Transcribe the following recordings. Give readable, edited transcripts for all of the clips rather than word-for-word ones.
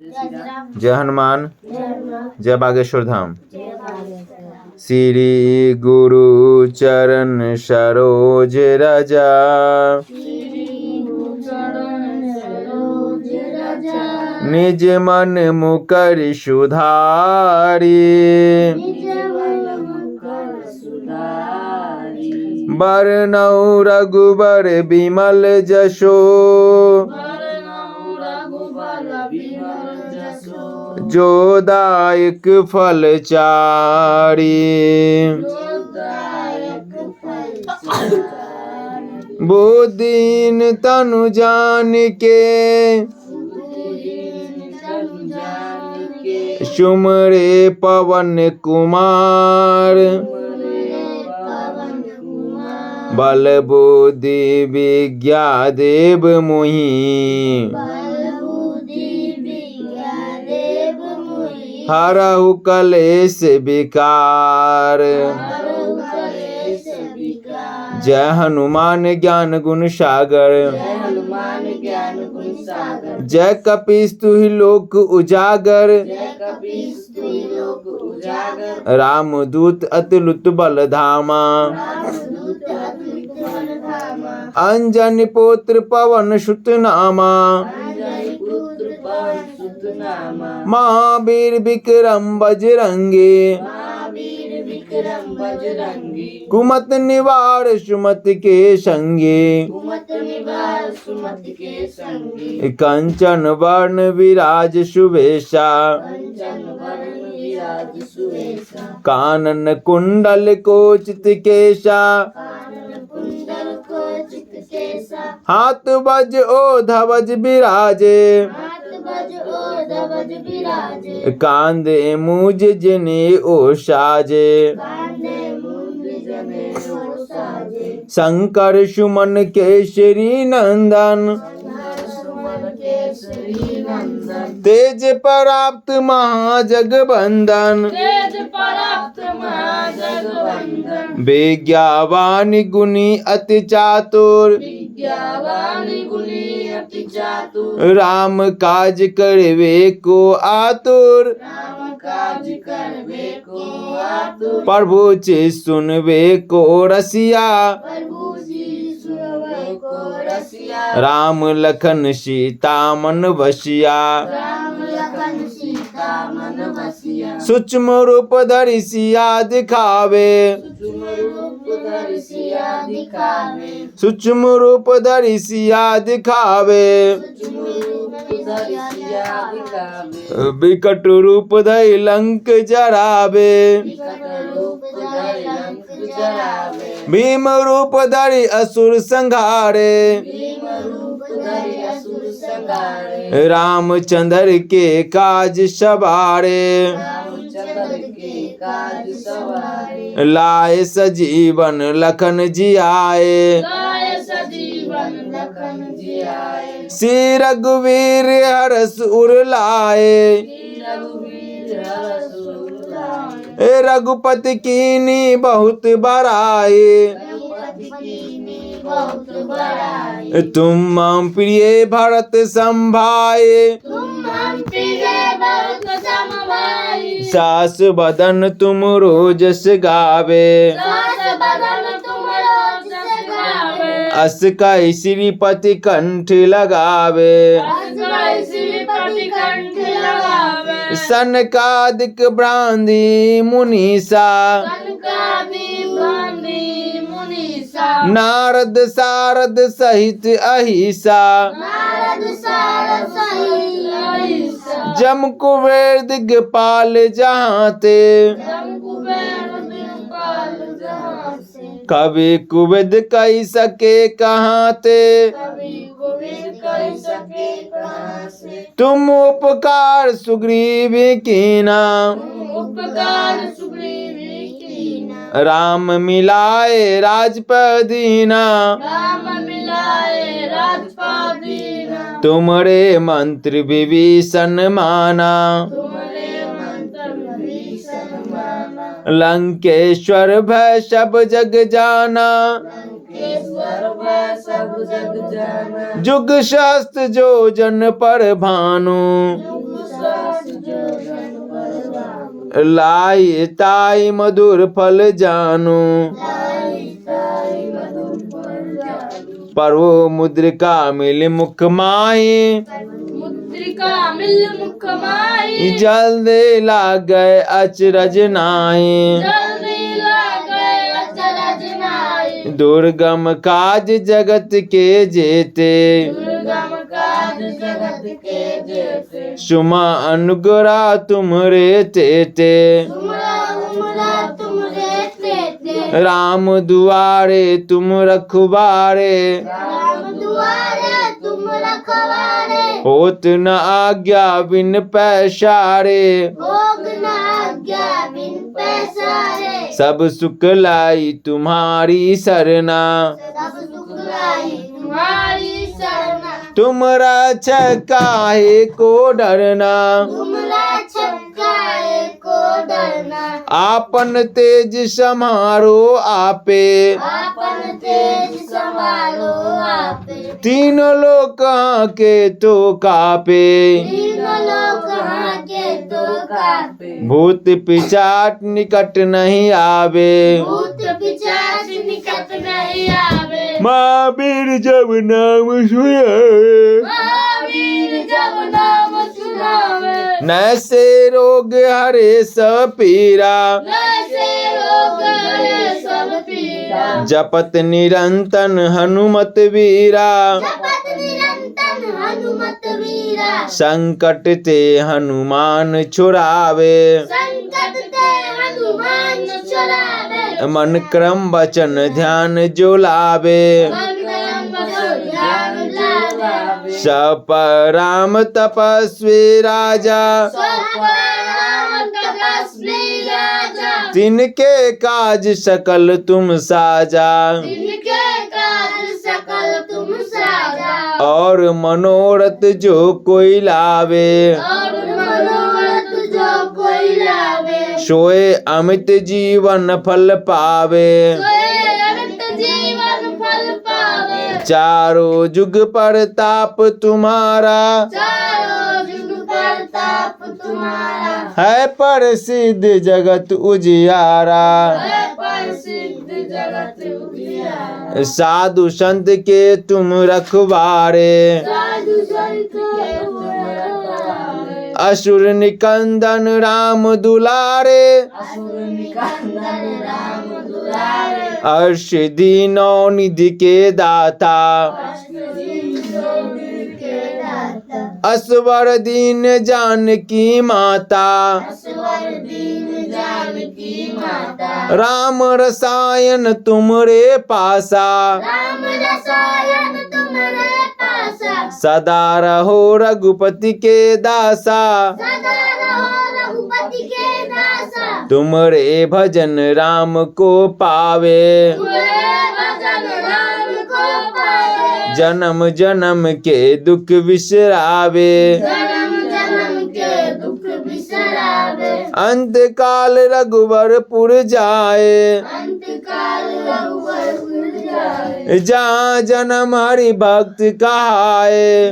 जय हनुमान, जय बागेश्वर धाम। श्री गुरु चरण सरोज रजा, निज मन मुकर सुधारी। बरनउँ रघुबर बिमल जसो, जो दायक फल चारि। बुद्धिहीन तनु जानिके, सुमरे पवन कुमार। बल बुद्धि विद्या देव मुहि, हरहु कलेश विकार। जय हनुमान ज्ञान गुण सागर, जय कपीस तुहि लोक उजागर। रामदूत अतुलित बल धामा, अंजनी पुत्र पवन सुत नामा। महावीर विक्रम बजरंगी, कुमत निवार सुमति के संगी। कंचन वर्ण विराज सुवेशा, कानन कुंडल कोचित केशा। हाथ बज ओ धवज बिराजे, कांधे मूज जने ओ साजे। शंकर सुमन केसरी नंदन, तेज प्राप्त महाजगबंदन। विज्ञावान गुणी अति चातुर, राम काज करवे को आतुर। प्रभु चे सुनवे को रसिया, राम लखन सीता मन बसिया। सूक्ष्म रूप धरि सिया दिखावे, सूक्ष्म रूप धरि सिया दिखावे। विकट रूप धरि लंक जरावे, भीम रूप धरि असुर संहारे। रामचंद्र के काज सवारे, लाए सजीवन लखन जियाए। श्री रघुवीर हरष उर लाए, रघुपति कीनी बहुत बड़ाई। तुम मम प्रिय भरत संभाए, सास बदन तुम रोजस गावे। अस कहि श्रीपति कंठ लगावे, सनकादिक ब्राह्मणी मुनीसा। नारद सारद सहित अहिसा, जम कुबेर दिगपाल जहाँते। कवि कुबिद कहि सके कहाँ ते, तुम उपकार सुग्रीव कीना। राम मिलाए राजपद दीना, तुमरे मंत्र विभीषण माना। लंकेश्वर भय सब जग जाना, जुग सहस्त्र जो जन पर भानु। लाई ताई मधुर फल जानू पर्वो मुद्रिका मिल मुख माई जल्दी लाग गए अचरज नाई दुर्गम काज जगत के जेते सुमा अनुग्रा तुम रे तेते राम दुआरे तुम रखवारे होत न आज्ञा बिन पैसारे सब सुख लाई तुम्हारी सरना तुम रक्षक काहे को डरना आपन तेज समारो आपे तीन लोक के तो कापे भूत पिशाच निकट नहीं आवे महावीर जब नाम सुनावे नैसे रोग हरे सब पीरा जपत निरंतन हनुमत वीरा संकट ते हनुमान छुड़ावे मन क्रम वचन ध्यान जो लावे सब राम तपस्वी राजा तिनके काज सकल तुम साजा और मनोरथ जो कोई लावे सोए अमित जीवन फल पावे चारों जुग प्रताप तुम्हारा है प्रसिद्ध जगत उजियारा साधु संत के तुम रखवारे असुर निकंदन राम दुलारे अर्षदि नौ निधि के दाता असवर दीन जानकी माता राम रसायन तुमरे पासा सदा रहो रघुपति के दासा तुमरे भजन राम को पावे जन्म जन्म के दुख विसरावे अंत काल रघुवरपुर जाए जहाँ जन्म हरि भक्त कहाए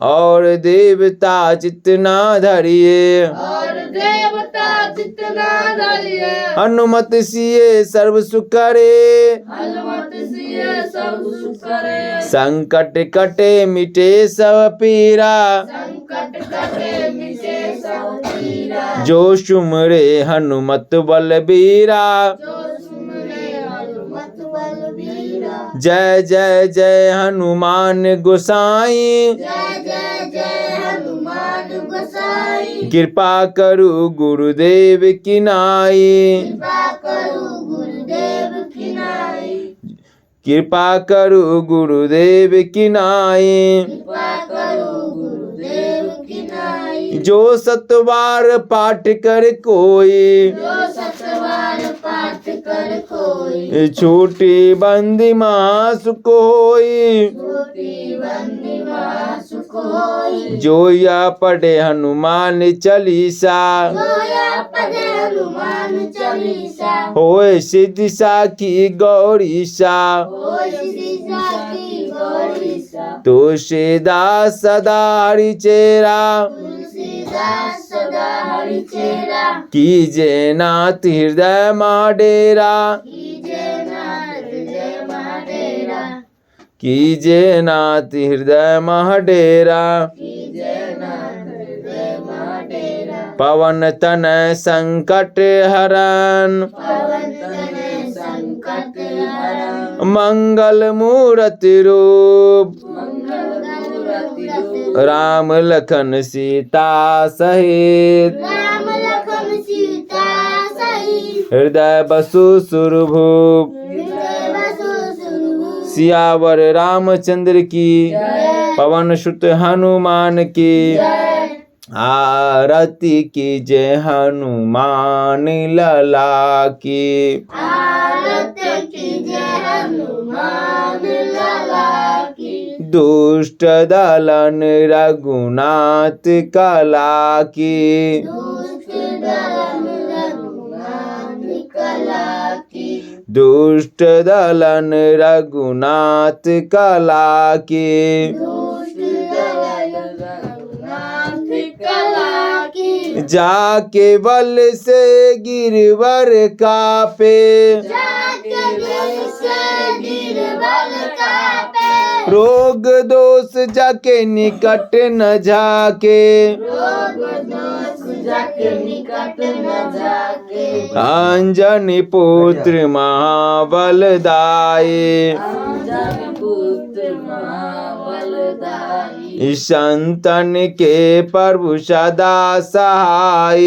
और देवता चितना धरिए हनुमत सिए सर्व सुख करे संकट कटे मिटे सब पीरा जो सुमरे हनुमत बलबीरा जय जय जय हनुमान गोसाई कृपा करू गुरुदेव की नाई कृपा करू गुरुदेव की नाई जो सतवार पाठ कर कोई छोटी बंदी माँ सुख होई जो या पढ़े हनुमान चालीसा होए सिद्धि साखी गौरीसा तुलसीदास सदा हरि चेरा सदा हरि चेरा कीजे नाथ हृदय माडेरा कीजे नाथ हृदय महाडेरा कीजे नाथ हृदय महाडेरा कीजे नाथ हृदय महाडेरा पवन तनय संकट हरन पवन तनय संकट हरन मंगल मूर्ति रूप मंगल मूर्ति रूप राम लखन सीता सहित राम लखन सीता सहित हृदय बसु सुरभूप हृदय बसु सुरभूप सियावर रामचंद्र की पवन सुत हनुमान की आरती कीजय हनुमान लला की आरती कीजय हनुमान लला की दुष्ट दलन रघुनाथ कला की दुष्ट दलन रघुनाथ कला की दुष्ट दलन रघुनाथ कला की दुष्ट दलन रघुनाथ कला की जाके बल से गिरवर कापे जाके दिल से गिरबल कापे रोग दोष जाके निकट न जाके रोग दोष जाके निकट न जाके अंजनी पुत्र महाबलदाई अंजनी पुत्र महाबलदाई संतन के प्रभु सदा सहाय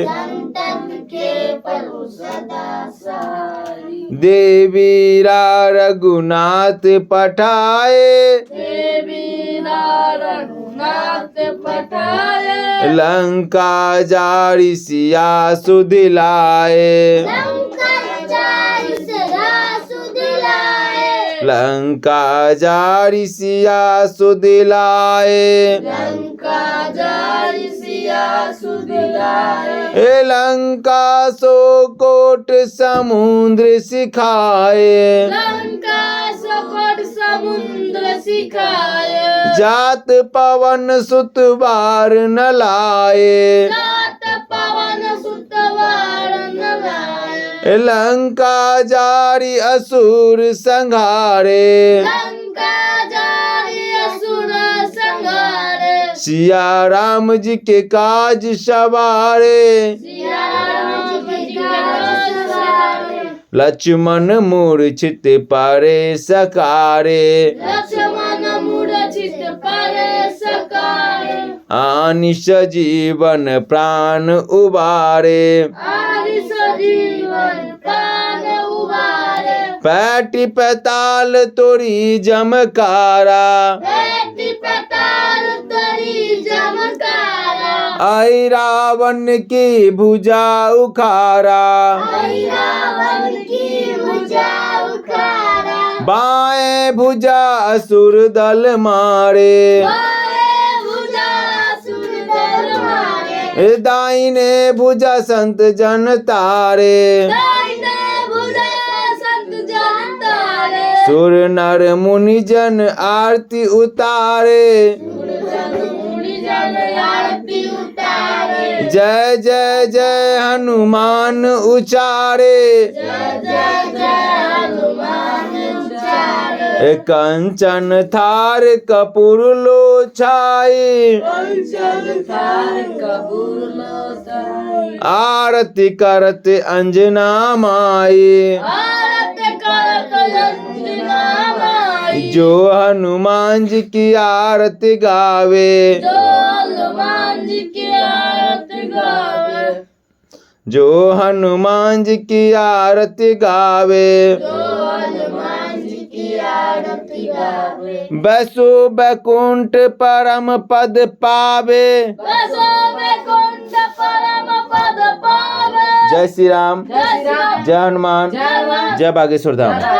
संतन के प्रभु सदा सहाय देवी रघुनाथ पठाए देवी रघुनाथ पठाए लंका जारी सिया सुदिलाए लंका जारी सिया सुदिलाए लंका जारी सिया सुदिलाए लंका जारी सिया सुदिलाए ए लंका सो कोट समुद्र सिखाए लंका सकट समुद्र सिखाए जात पवन सुत बार न लाए जात पवन सुतवार न लाए लंका जारी असुर संघारे लंका जारी असुर संहारे सिया राम जी के काज सवारे सिया राम जी का सवारे लक्ष्मण मूर्छित परे सकारे लक्ष्मण मूर्छित परे सकारे आनिश जीवन प्राण उबारे आरिस जीवन प्राण उबारे पैटी पैताल तोरी जमकारा बेटी पताल तरी जमकारा आई रावण की भुजा उखारा आई रावण की भुजा उखारा बाएं भुजा असुर दल मारे बाएं भुजा सुंदर मारे दाहिने भुजा संत जन तारे दाहिने भुजा संत जन तारे सुर नर मुनि जन आरती उतारे मुनि जन आरती उतारे जय जय जय हनुमान उचारे जय जय जय हनुमान उचारे कंचन थार कपूर लो छाई कंचन थार कपूर लोताई आरती करत अंजना माई आरती करत अंजना माई जो हनुमान जी की आरती गावे जो हनुमान जी की आरती गावे जो हनुमान जी की आरती गावे जो हनुमान जी की आरती गावे बसु बैकुंठ परम पद पावे बसो वैकुंठ परम पद पावे जय श्री राम जय श्री राम जय हनुमान जय हनुमान जय बागेश्वर धाम।